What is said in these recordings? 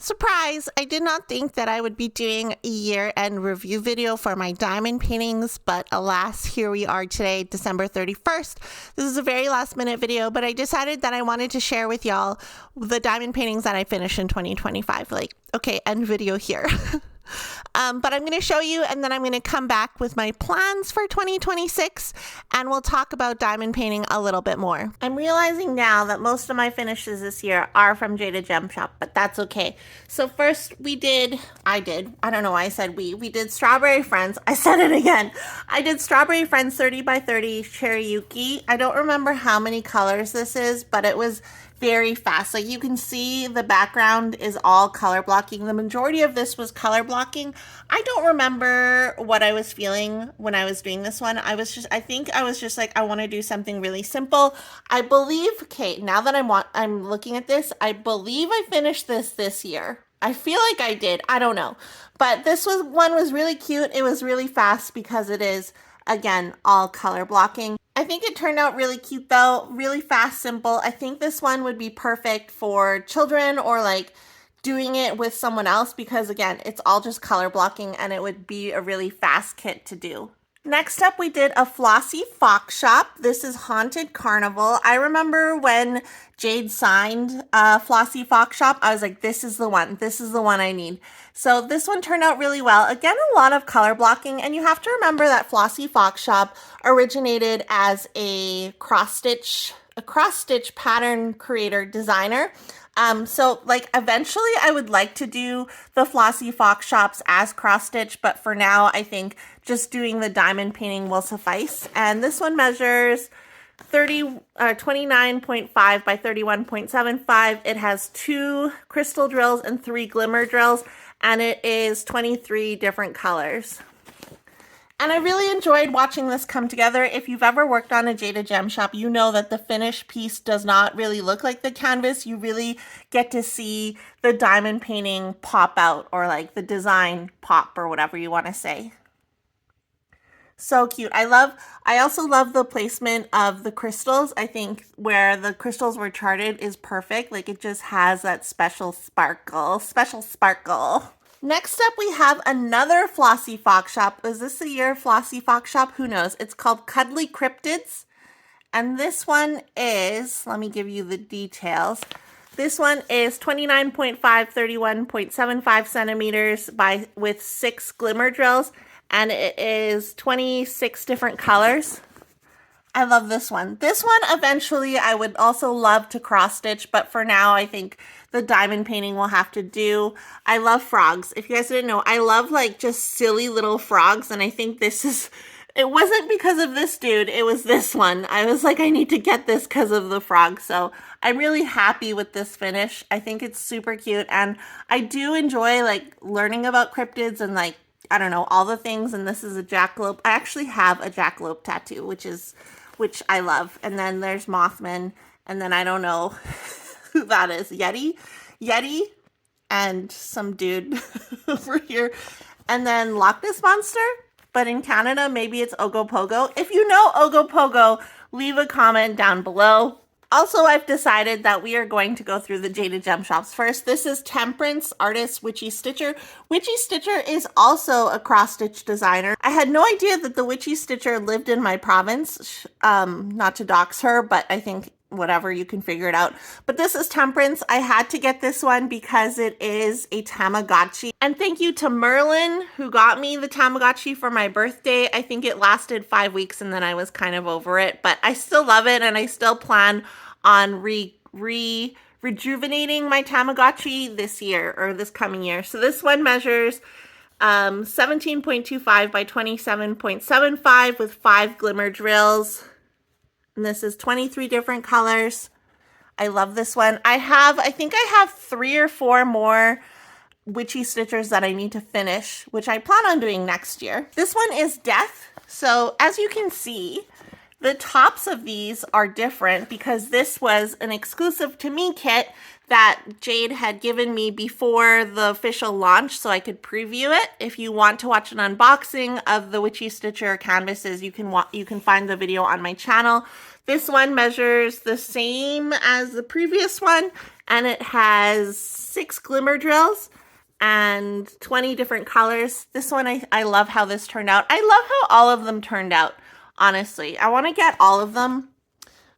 Surprise! I did not think that I would be doing a year-end review video for my diamond paintings, but alas, here we are today, December 31st. This is a very last-minute video, but I decided that I wanted to share with y'all the diamond paintings that I finished in 2025. Like, okay, end video here. But I'm going to show you, and then I'm going to come back with my plans for 2026, and we'll talk about diamond painting a little bit more. I'm realizing now that most of my finishes this year are from Jaded Gem Shop, but that's okay. So first I don't know why I said we did Strawberry Friends. I said it again. I did Strawberry Friends 30 by 30 Cherryuki. I don't remember how many colors this is, but it was very fast. Like you can see the background is all color blocking. The majority of this was color blocking. I don't remember what I was feeling when I was doing this one. I think I was just like, I want to do something really simple. I believe, okay, now that I'm looking at this, I believe I finished this year. I feel like I did. I don't know. But this one was really cute. It was really fast because it is, again, all color blocking. I think it turned out really cute though, really fast, simple. I think this one would be perfect for children or like doing it with someone else because again, it's all just color blocking and it would be a really fast kit to do. Next up, we did a Flossy Fox Shop. This is Haunted Carnival. I remember when Jade signed Flossy Fox Shop, I was like, this is the one. This is the one I need. So this one turned out really well. Again, a lot of color blocking. And you have to remember that Flossy Fox Shop originated as a cross-stitch pattern creator designer. So like eventually I would like to do the Flossy Fox Shops as cross stitch, but for now I think just doing the diamond painting will suffice. And this one measures 29.5 by 31.75. It has 2 crystal drills and 3 glimmer drills, and it is 23 different colors. And I really enjoyed watching this come together. If you've ever worked on a Jaded Gem Shop, you know that the finished piece does not really look like the canvas. You really get to see the diamond painting pop out, or like the design pop, or whatever you want to say. So cute. I also love the placement of the crystals. I think where the crystals were charted is perfect. Like it just has that special sparkle. Next up, we have another Flossy Fox Shop. Is this the year of Flossy Fox Shop? Who knows? It's called Cuddly Cryptids. And this one is, let me give you the details. This one is 29.5, 31.75 centimeters with 6 glimmer drills. And it is 26 different colors. I love this one. This one, eventually, I would also love to cross stitch, but for now, I think the diamond painting will have to do. I love frogs. If you guys didn't know, I love like just silly little frogs, and I think it wasn't because of this dude, it was this one. I was like, I need to get this because of the frog, so I'm really happy with this finish. I think it's super cute, and I do enjoy like learning about cryptids and like, I don't know, all the things, and this is a jackalope. I actually have a jackalope tattoo, which I love. And then there's Mothman, and then I don't know who that is. Yeti, and some dude over here. And then Loch Ness Monster, but in Canada, maybe it's Ogopogo. If you know Ogopogo, leave a comment down below. Also, I've decided that we are going to go through the Jaded Gem Shops first. This is Temperance artist Witchy Stitcher. Witchy Stitcher is also a cross-stitch designer. I had no idea that the Witchy Stitcher lived in my province. Not to dox her, but I think whatever, you can figure it out. But this is Temperance. I had to get this one because it is a Tamagotchi. And thank you to Merlin who got me the Tamagotchi for my birthday. I think it lasted 5 weeks and then I was kind of over it, but I still love it and I still plan on rejuvenating my Tamagotchi this year, or this coming year. So this one measures 17.25 by 27.75 with 5 glimmer drills. And this is 23 different colors. I love this one. I think I have 3 or 4 more Witchy Stitchers that I need to finish, which I plan on doing next year. This one is Death. So as you can see, the tops of these are different because this was an exclusive to me kit that Jade had given me before the official launch so I could preview it. If you want to watch an unboxing of the Witchy Stitcher canvases, you can find the video on my channel. This one measures the same as the previous one. and it has 6 glimmer drills and 20 different colors. This one, I love how this turned out. I love how all of them turned out, honestly. I want to get all of them.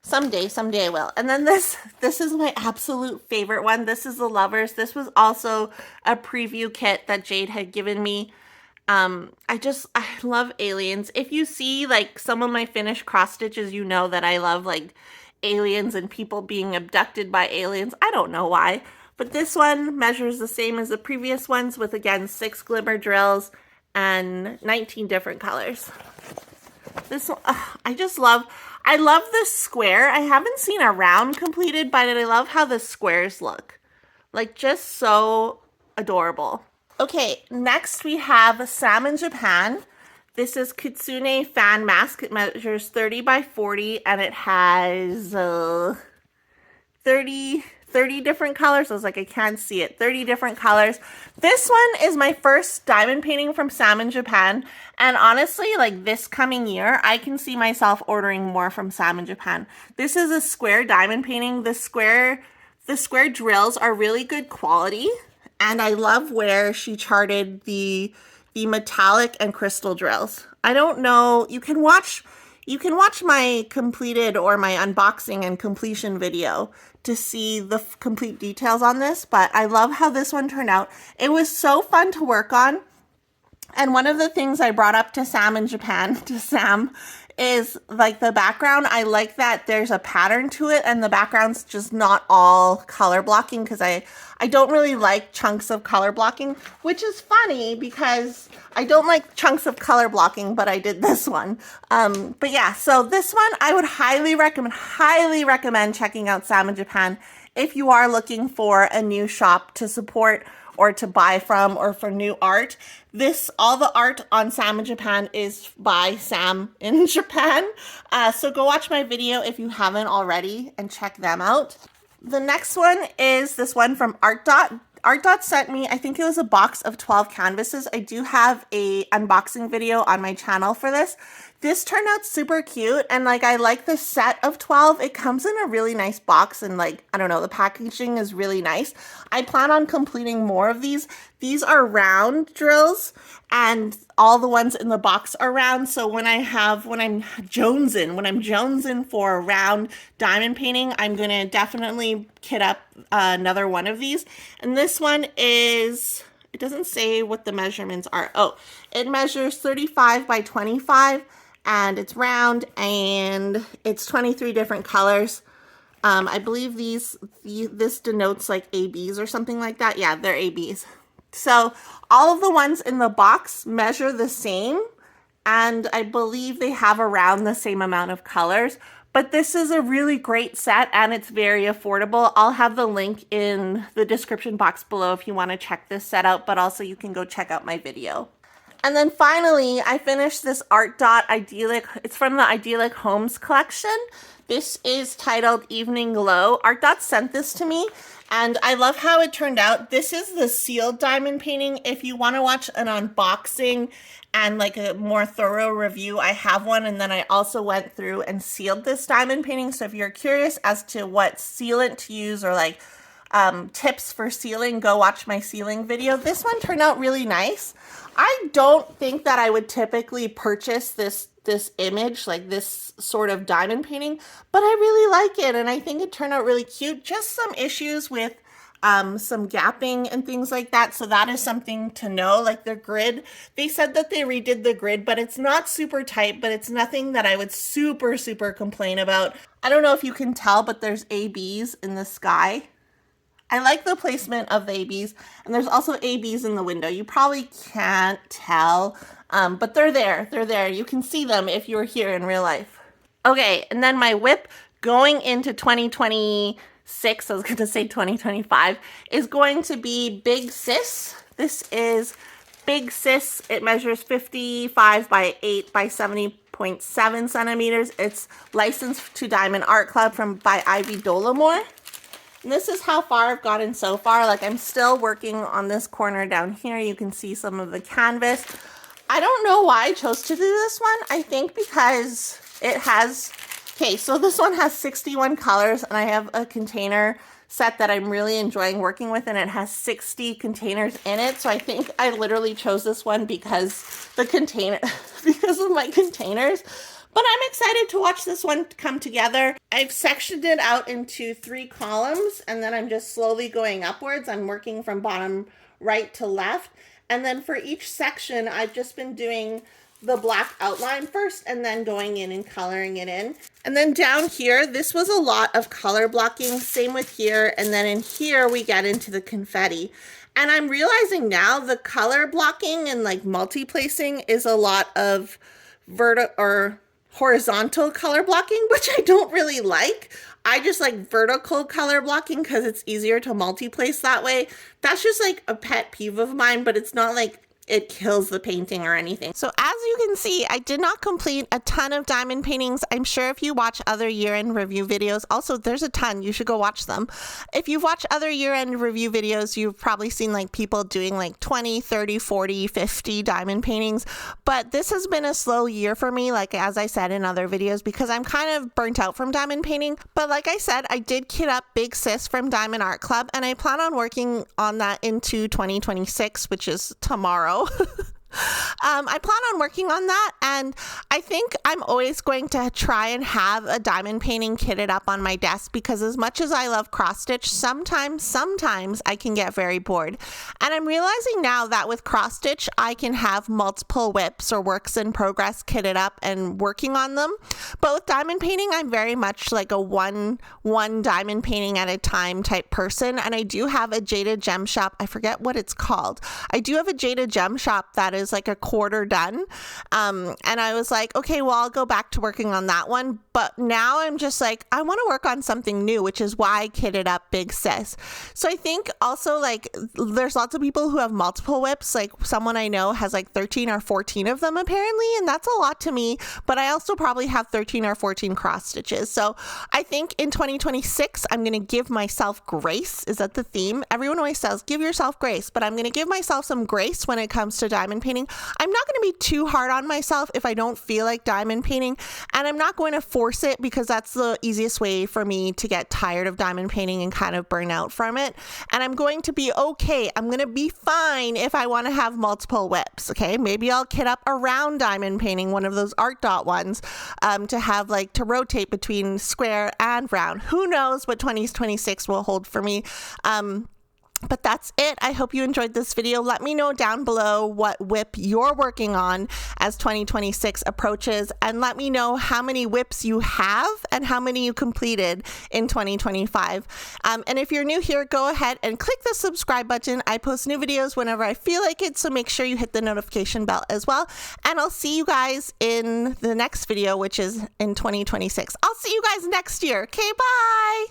Someday I will. And then this is my absolute favorite one. This is the Lovers. This was also a preview kit that Jade had given me. I love aliens. If you see like some of my finished cross stitches, you know that I love like aliens and people being abducted by aliens. I don't know why, but this one measures the same as the previous ones with, again, 6 glimmer drills and 19 different colors. This one, I love this square. I haven't seen a round completed, but I love how the squares look. Like, just so adorable. Okay, next we have Sam in Japan. This is Kitsune Fan Mask. It measures 30 by 40 and it has 30 different colors. I was like, I can't see it. 30 different colors. This one is my first diamond painting from Sam in Japan. And honestly, like this coming year, I can see myself ordering more from Sam in Japan. This is a square diamond painting. The square drills are really good quality. And I love where she charted the metallic and crystal drills. I don't know, you can watch my completed or my unboxing and completion video to see the complete details on this, but I love how this one turned out. It was so fun to work on. And one of the things I brought up to Sam in Japan, is like the background. I like that there's a pattern to it and the background's just not all color blocking, because I don't really like chunks of color blocking, which is funny because I don't like chunks of color blocking, but I did this one. But yeah, so this one I would highly recommend checking out Sam in Japan if you are looking for a new shop to support or to buy from, or for new art. All the art on Sam in Japan is by Sam in Japan. So go watch my video if you haven't already and check them out. The next one is this one from Art Dot. Art Dot sent me, I think it was a box of 12 canvases. I do have a unboxing video on my channel for this. This turned out super cute, and like I like the set of 12. It comes in a really nice box, and like, I don't know, the packaging is really nice. I plan on completing more of these. These are round drills, and all the ones in the box are round. So when I'm jonesing for a round diamond painting, I'm gonna definitely kit up another one of these. And this one is, it doesn't say what the measurements are. Oh, it measures 35 by 25. And it's round, and it's 23 different colors. I believe this denotes like ABs or something like that. Yeah, they're ABs. So all of the ones in the box measure the same, and I believe they have around the same amount of colors. But this is a really great set, and it's very affordable. I'll have the link in the description box below if you want to check this set out, but also you can go check out my video. And then finally, I finished this Art Dot Idyllic. It's from the Idyllic Homes collection. This is titled Evening Glow. Art Dot sent this to me, and I love how it turned out. This is the sealed diamond painting. If you want to watch an unboxing and like a more thorough review, I have one, and then I also went through and sealed this diamond painting. So if you're curious as to what sealant to use or like tips for sealing, go watch my sealing video. This one turned out really nice. I don't think that I would typically purchase this image, like this sort of diamond painting, but I really like it, and I think it turned out really cute. Just some issues with some gapping and things like that, so that is something to know. Like the grid, they said that they redid the grid, but it's not super tight, but it's nothing that I would super complain about. I don't know if you can tell, but there's ABs in the sky. I like the placement of the ABs, and there's also ABs in the window. You probably can't tell, but they're there. They're there. You can see them if you're here in real life. Okay, and then my whip going into 2026, I was going to say 2025, is going to be Big Sis. This is Big Sis. It measures 55 by 8 by 70.7 centimeters. It's licensed to Diamond Art Club by Ivy Dollamore. And this is how far I've gotten so far. Like, I'm still working on this corner down here. You can see some of the canvas. I don't know why I chose to do this one. I think because it has, okay, so this one has 61 colors, and I have a container set that I'm really enjoying working with, and it has 60 containers in it. So I think I literally chose this one because because of my containers. But I'm excited to watch this one come together. I've sectioned it out into 3 columns, and then I'm just slowly going upwards. I'm working from bottom right to left. And then for each section, I've just been doing the black outline first and then going in and coloring it in. And then down here, this was a lot of color blocking, same with here. And then in here, we get into the confetti. And I'm realizing now the color blocking and like multi-placing is a lot of horizontal color blocking, which I don't really like. I just like vertical color blocking because it's easier to multi-place that way. That's just like a pet peeve of mine, but it's not like it kills the painting or anything. So as you can see, I did not complete a ton of diamond paintings. I'm sure if you watch other year-end review videos, also there's a ton, you should go watch them. If you've watched other year-end review videos, you've probably seen like people doing like 20, 30, 40, 50 diamond paintings. But this has been a slow year for me, like as I said in other videos, because I'm kind of burnt out from diamond painting. But like I said, I did kit up Big Sis from Diamond Art Club, and I plan on working on that into 2026, which is tomorrow. I plan on working on that, and I think I'm always going to try and have a diamond painting kitted up on my desk, because as much as I love cross stitch, sometimes I can get very bored. And I'm realizing now that with cross stitch, I can have multiple whips or works in progress kitted up and working on them. But with diamond painting, I'm very much like a one diamond painting at a time type person. And I do have a Jaded Gem Shop. I forget what it's called. I do have a Jaded Gem Shop that is like a quarter done. And I was like, okay, well, I'll go back to working on that one. But now I'm just like, I want to work on something new, which is why I kitted up Big Sis. So I think also like there's lots of people who have multiple whips. Like someone I know has like 13 or 14 of them apparently. And that's a lot to me. But I also probably have 13 or 14 cross stitches. So I think in 2026, I'm going to give myself grace. Is that the theme? Everyone always says, give yourself grace. But I'm going to give myself some grace when it comes to diamond painting. I'm not going to be too hard on myself if I don't feel like diamond painting, and I'm not going to force it, because that's the easiest way for me to get tired of diamond painting and kind of burn out from it. And I'm going to be okay. I'm going to be fine if I want to have multiple whips. Okay, maybe I'll kit up a round diamond painting, one of those art dot ones, to have like to rotate between square and round. Who knows what 2026 will hold for me. But that's it. I hope you enjoyed this video. Let me know down below what whip you're working on as 2026 approaches, and let me know how many whips you have and how many you completed in 2025. And if you're new here, go ahead and click the subscribe button. I post new videos whenever I feel like it, so make sure you hit the notification bell as well. And I'll see you guys in the next video, which is in 2026. I'll see you guys next year. Okay, bye!